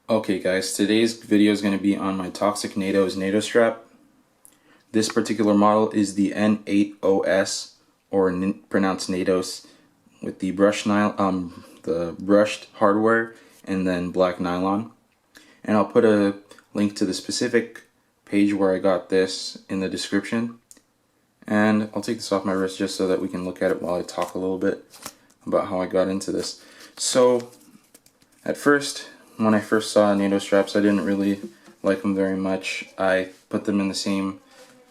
Okay guys, today's video is going to be on my ToxicNATOs NATO strap. This particular model is the N8OS, or pronounced NATOs, with the the brushed hardware and then black nylon. And I'll put a link to the specific page where I got this in the description. And I'll take this off my wrist just so that we can look at it while I talk a little bit about how I got into this. So at first, when I first saw NATO straps, I didn't really like them very much. I put them in the same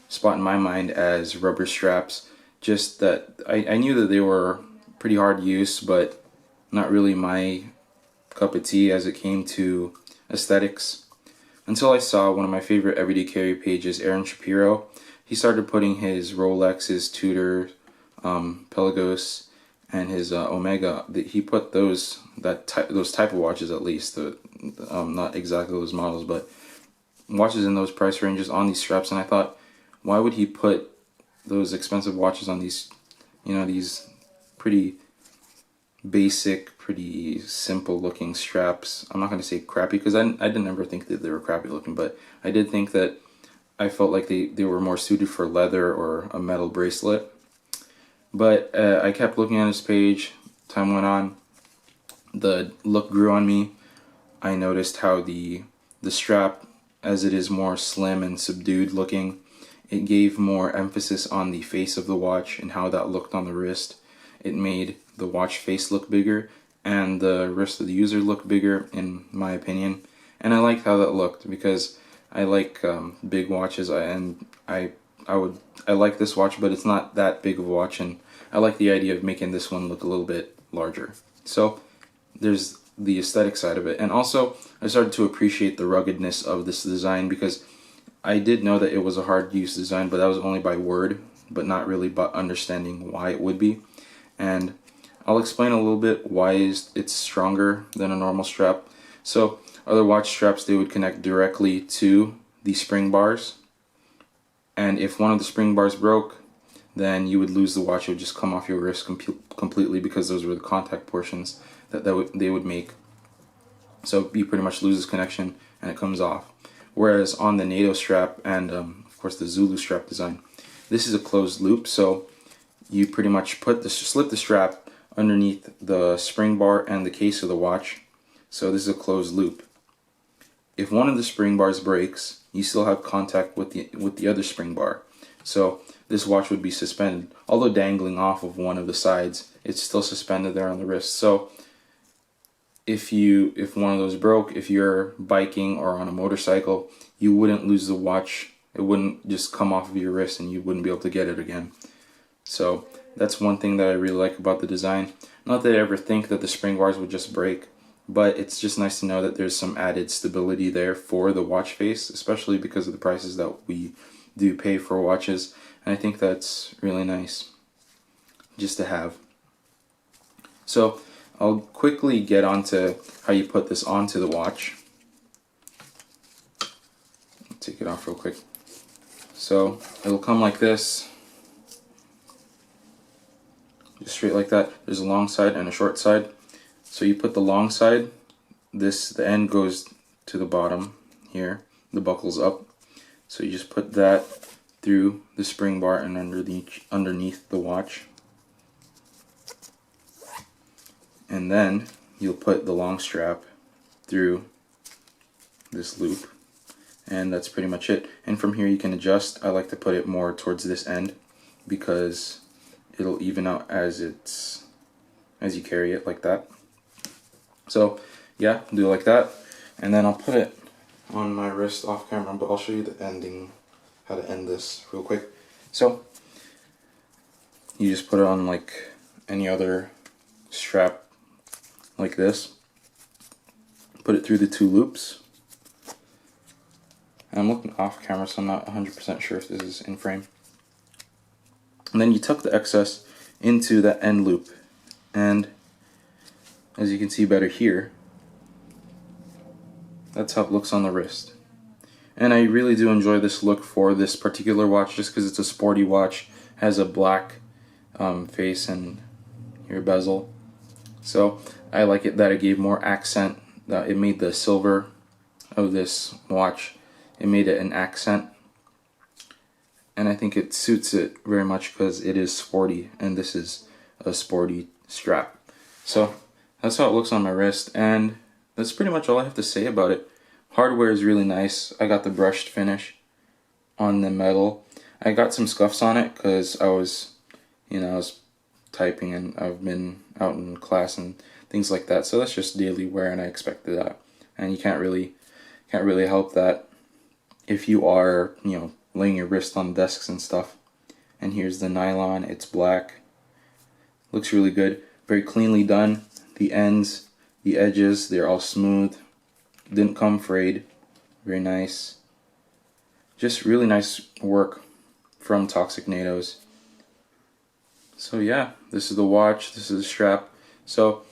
spot in my mind as rubber straps, just that I knew that they were pretty hard use, but not really my cup of tea as it came to aesthetics. Until I saw one of my favorite everyday carry pages, Shapiro. He started putting his Rolex, his Tudor, Pelagos, and his Omega. He put those type of watches, at least, not exactly those models, but watches in those price ranges on these straps. And I thought, why would he put those expensive watches on these, these pretty basic, pretty simple looking straps? I'm not going to say crappy, because I didn't ever think that they were crappy looking, but I did think that I felt like they were more suited for leather or a metal bracelet. But I kept looking at his page. Time went on. The look grew on me. I noticed how the strap, as it is more slim and subdued looking, it gave more emphasis on the face of the watch and how that looked on the wrist. It made the watch face look bigger and the wrist of the user look bigger, in my opinion. And I liked how that looked, because I like big watches, and I like this watch, but it's not that big of a watch, and I like the idea of making this one look a little bit larger. So there's the aesthetic side of it. And also, I started to appreciate the ruggedness of this design, because I did know that it was a hard use design, but that was only by word, but not really by understanding why it would be. And I'll explain a little bit why it's stronger than a normal strap. So other watch straps, they would connect directly to the spring bars, and if one of the spring bars broke, then you would lose the watch. It would just come off your wrist completely, because those were the contact portions that they would make. So you pretty much lose this connection and it comes off. Whereas on the NATO strap and of course the Zulu strap design, this is a closed loop. So you pretty much slip the strap underneath the spring bar and the case of the watch. So this is a closed loop. If one of the spring bars breaks, you still have contact with the other spring bar. So this watch would be suspended. Although dangling off of one of the sides, it's still suspended there on the wrist. So if one of those broke, if you're biking or on a motorcycle, you wouldn't lose the watch. It wouldn't just come off of your wrist and you wouldn't be able to get it again. So that's one thing that I really like about the design. Not that I ever think that the spring bars would just break, but it's just nice to know that there's some added stability there for the watch face, especially because of the prices that we do pay for watches. And I think that's really nice just to have. So I'll quickly get onto how you put this onto the watch. Take it off real quick. So it'll come like this, just straight like that. There's a long side and a short side. So you put the long side, the end goes to the bottom here, the buckle's up. So you just put that through the spring bar and underneath the watch. And then you'll put the long strap through this loop. And that's pretty much it. And from here you can adjust. I like to put it more towards this end, because it'll even out as you carry it like that. So yeah, do it like that, and then I'll put it on my wrist off camera, but I'll show you the ending, how to end this real quick. So you just put it on like any other strap like this, put it through the two loops. And I'm looking off camera, so I'm not 100% sure if this is in frame. And then you tuck the excess into that end loop, and as you can see better here, that's how it looks on the wrist. And I really do enjoy this look for this particular watch, just because it's a sporty watch, has a black face and your bezel. So I like it that it gave more accent, that it made the silver of this watch. It made it an accent, and I think it suits it very much because it is sporty, and this is a sporty strap. So that's how it looks on my wrist, and that's pretty much all I have to say about it. Hardware is really nice. I got the brushed finish on the metal. I got some scuffs on it because I was typing, and I've been out in class and things like that. So that's just daily wear, and I expected that. And you can't really help that if you are, laying your wrist on desks and stuff. And here's the nylon. It's black. Looks really good. Very cleanly done. The ends, the edges, they're all smooth. Didn't come frayed. Very nice. Just really nice work from ToxicNATOs. So yeah, this is the watch. This is the strap. So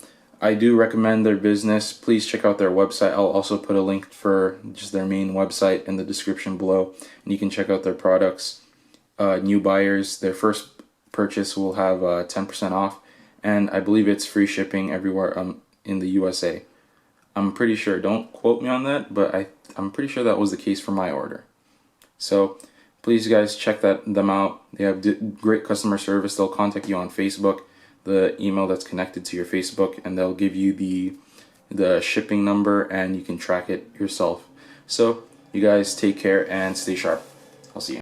I do recommend their business. Please check out their website. I'll also put a link for just their main website in the description below, and you can check out their products. New buyers, their first purchase will have 10% off, and I believe it's free shipping everywhere in the USA. I'm pretty sure. Don't quote me on that, but I'm pretty sure that was the case for my order. So please, guys, check them out. They have great customer service. They'll contact you on Facebook, the email that's connected to your Facebook, and they'll give you the shipping number, and you can track it yourself. So you guys take care and stay sharp. I'll see you.